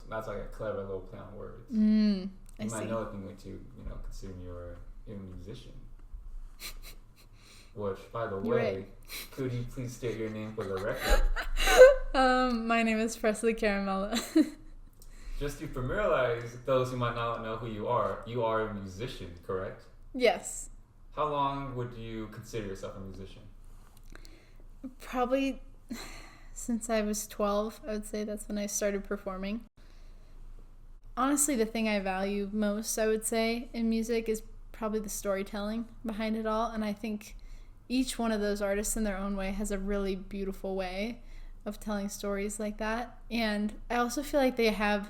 that's like a clever little play on words. You might know if you're going to, consider you're a musician. Which, by the way, right. Could you please state your name for the record? My name is Presley Caramella. Just to familiarize those who might not know who you are a musician, correct? Yes. How long would you consider yourself a musician? Probably since I was 12, I would say that's when I started performing. Honestly, the thing I value most, I would say, in music is probably the storytelling behind it all. And I think each one of those artists in their own way has a really beautiful way of telling stories like that. And I also feel like they have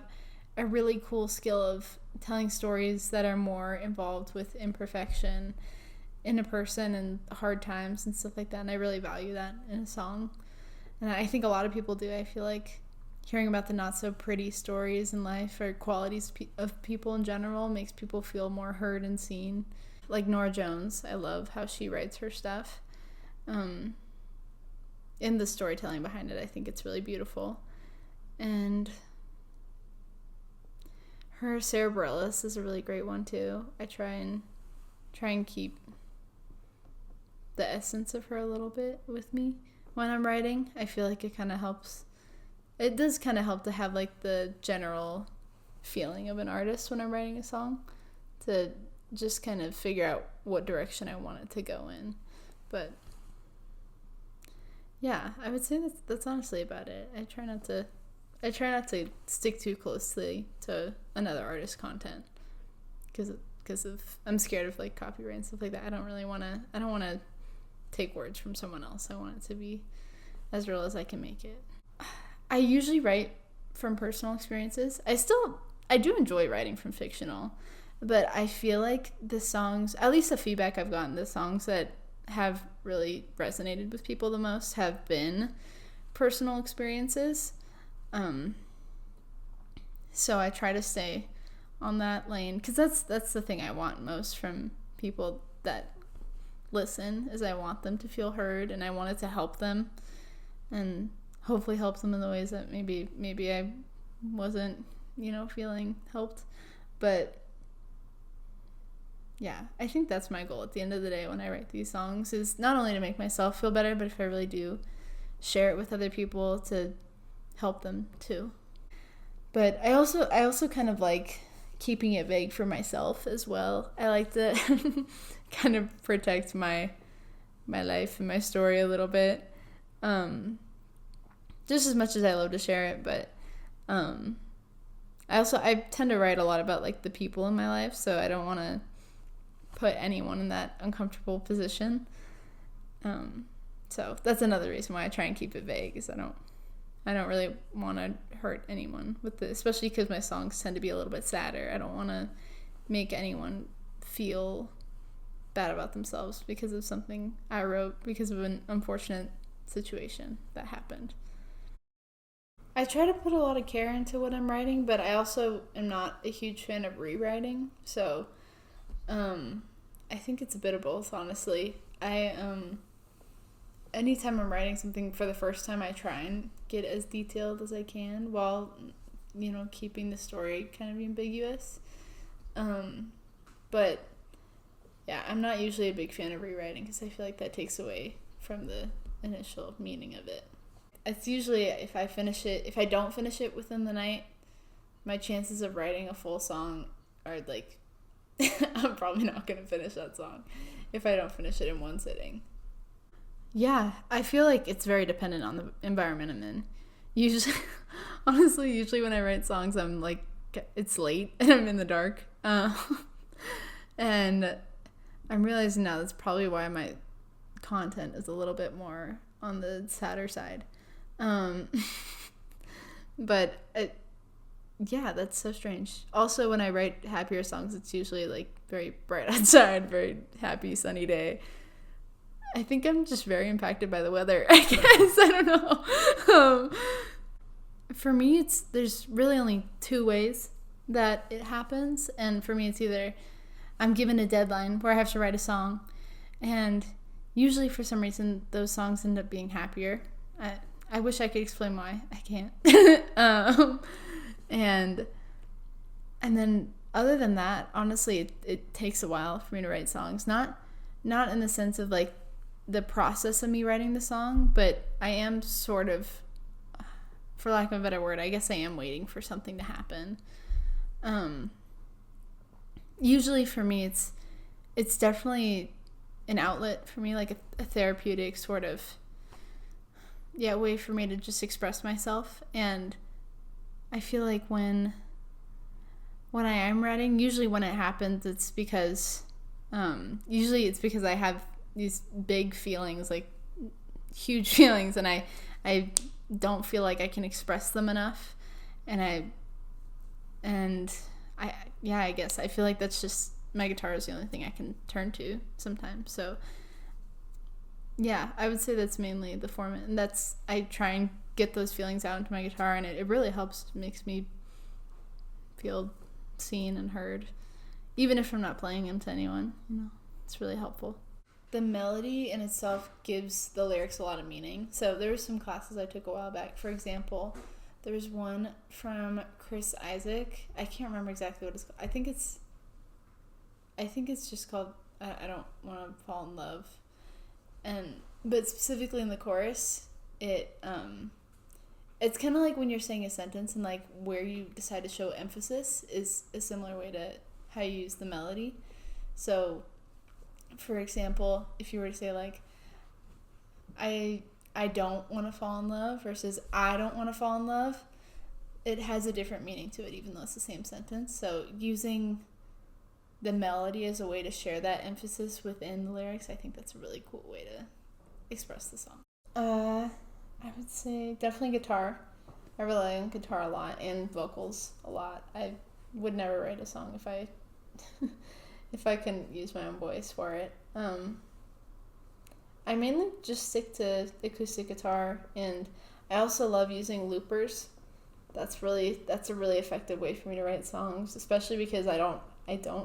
a really cool skill of telling stories that are more involved with imperfection in a person and hard times and stuff like that. And I really value that in a song. And I think a lot of people do. I feel like hearing about the not so pretty stories in life or qualities of people in general makes people feel more heard and seen. Like Norah Jones, I love how she writes her stuff. In the storytelling behind it, I think it's really beautiful. And her Sarah Bareilles is a really great one too. I try and keep the essence of her a little bit with me when I'm writing. I feel like it kind of helps. It does kind of help to have like the general feeling of an artist when I'm writing a song, to just kind of figure out what direction I want it to go in. But yeah, I would say that's honestly about it. I try not to stick too closely to another artist's content because of I'm scared of like copyright and stuff like that. I don't want to take words from someone else. I want it to be as real as I can make it. I usually write from personal experiences. I do enjoy writing from fictional, but I feel like the songs, at least the feedback I've gotten, the songs that have really resonated with people the most have been personal experiences. So I try to stay on that lane because that's the thing I want most from people that listen, is I want them to feel heard, and I want it to help them and hopefully help them in the ways that maybe I wasn't, feeling helped. But yeah, I think that's my goal at the end of the day when I write these songs, is not only to make myself feel better, but if I really do, share it with other people to help them too. But I also kind of like keeping it vague for myself as well. I like to kind of protect my life and my story a little bit. Just as much as I love to share it, but I tend to write a lot about like the people in my life, so I don't want to put anyone in that uncomfortable position. So that's another reason why I try and keep it vague, is I don't really want to hurt anyone with this, especially because my songs tend to be a little bit sadder. I don't want to make anyone feel bad about themselves because of something I wrote because of an unfortunate situation that happened. I try to put a lot of care into what I'm writing, but I also am not a huge fan of rewriting. So I think it's a bit of both, honestly. Anytime I'm writing something for the first time, I try and get as detailed as I can while, keeping the story kind of ambiguous. But yeah, I'm not usually a big fan of rewriting because I feel like that takes away from the initial meaning of it. It's usually if I don't finish it within the night, my chances of writing a full song are like, I'm probably not going to finish that song if I don't finish it in one sitting. Yeah, I feel like it's very dependent on the environment I'm in. Usually when I write songs, I'm like, it's late and I'm in the dark. And I'm realizing now that's probably why my content is a little bit more on the sadder side. But yeah, that's so strange. Also, when I write happier songs, it's usually like very bright outside, very happy, sunny day. I think I'm just very impacted by the weather, I guess. I don't know. For me, there's really only two ways that it happens. And for me, it's either I'm given a deadline where I have to write a song. And usually, for some reason, those songs end up being happier. I wish I could explain why. I can't. and then other than that, honestly, it takes a while for me to write songs. Not in the sense of like the process of me writing the song, but I am sort of, for lack of a better word, I guess I am waiting for something to happen. Usually for me, it's definitely an outlet for me, like a therapeutic sort of, way for me to just express myself. And I feel like when I am writing, usually when it happens, it's because I have these big feelings, like huge feelings, and I don't feel like I can express them enough, and I guess I feel like that's just, my guitar is the only thing I can turn to sometimes. So yeah, I would say that's mainly the format, and I try and get those feelings out into my guitar, and it really helps, makes me feel seen and heard, even if I'm not playing them to anyone. It's really helpful. The melody in itself gives the lyrics a lot of meaning. So there were some classes I took a while back. For example, there was one from Chris Isaac. I can't remember exactly what it's called. I think it's just called I Don't Want to Fall in Love. But specifically in the chorus, it's kind of like when you're saying a sentence, and like where you decide to show emphasis is a similar way to how you use the melody. So, for example, if you were to say like, I don't want to fall in love versus I don't want to fall in love, it has a different meaning to it, even though it's the same sentence. So using the melody as a way to share that emphasis within the lyrics, I think that's a really cool way to express the song. I would say definitely guitar. I rely on guitar a lot, and vocals a lot. I would never write a song if I if I couldn't use my own voice for it. I mainly just stick to acoustic guitar, and I also love using loopers. That's a really effective way for me to write songs, especially because I don't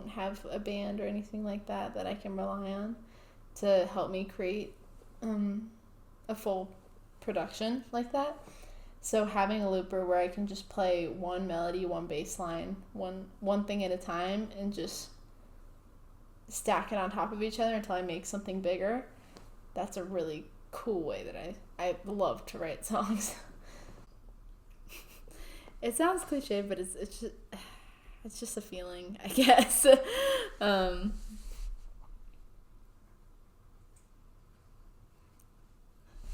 have a band or anything like that I can rely on to help me create a full production like that. So having a looper where I can just play one melody, one bass line, one thing at a time, and just stack it on top of each other until I make something bigger, that's a really cool way that I love to write songs. It sounds cliche, but it's just a feeling, I guess.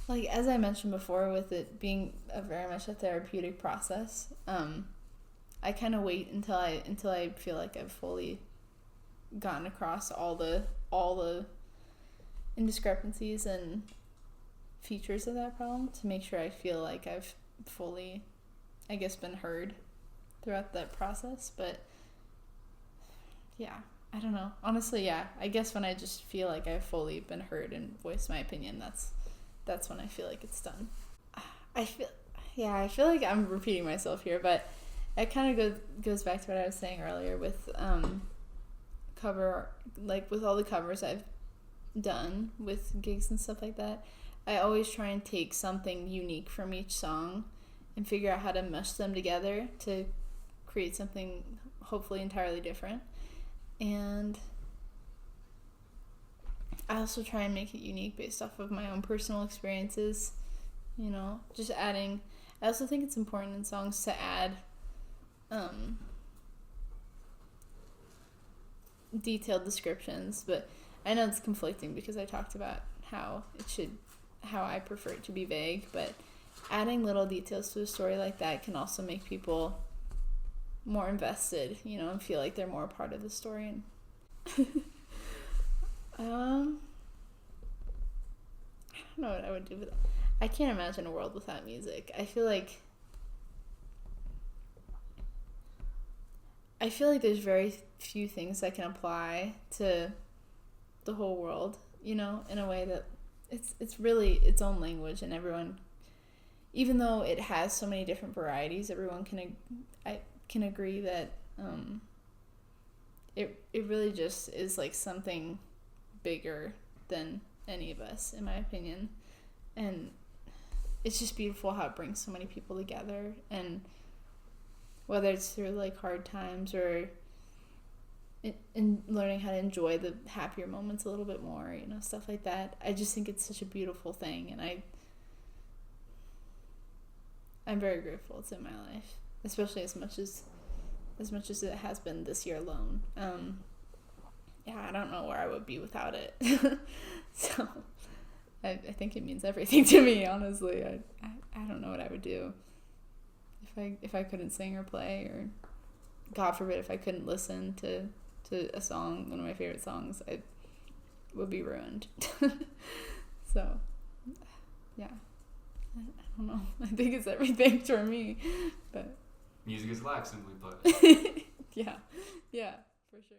Like, as I mentioned before, with it being very much a therapeutic process, I kind of wait until I feel like I've fully gotten across all the indiscrepancies and features of that problem to make sure I feel like I've fully, I guess, been heard throughout that process. But yeah, I don't know. Honestly, yeah, I guess when I just feel like I've fully been heard and voiced my opinion, that's when I feel like it's done. I feel like I'm repeating myself here, but it kind of goes back to what I was saying earlier with with all the covers I've done with gigs and stuff like that. I always try and take something unique from each song and figure out how to mesh them together to create something hopefully entirely different. And I also try and make it unique based off of my own personal experiences, just adding. I also think it's important in songs to add detailed descriptions, but I know it's conflicting because I talked about how I prefer it to be vague, but adding little details to a story like that can also make people more invested, and feel like they're more a part of the story. I don't know what I would do with it. I can't imagine a world without music. I feel like there's very few things that can apply to the whole world, in a way that it's really its own language, and everyone, even though it has so many different varieties, everyone can agree that it really just is like something bigger than any of us, in my opinion. And it's just beautiful how it brings so many people together. And whether it's through like hard times or in learning how to enjoy the happier moments a little bit more, you know, stuff like that. I just think it's such a beautiful thing, and I'm very grateful it's in my life, especially as much as it has been this year alone. Yeah, I don't know where I would be without it. So I think it means everything to me, honestly. I don't know what I would do if I couldn't sing or play, or God forbid if I couldn't listen to a song, one of my favorite songs. I would be ruined. So yeah, I don't know. I think it's everything for me, but music is life, simply put. yeah, for sure.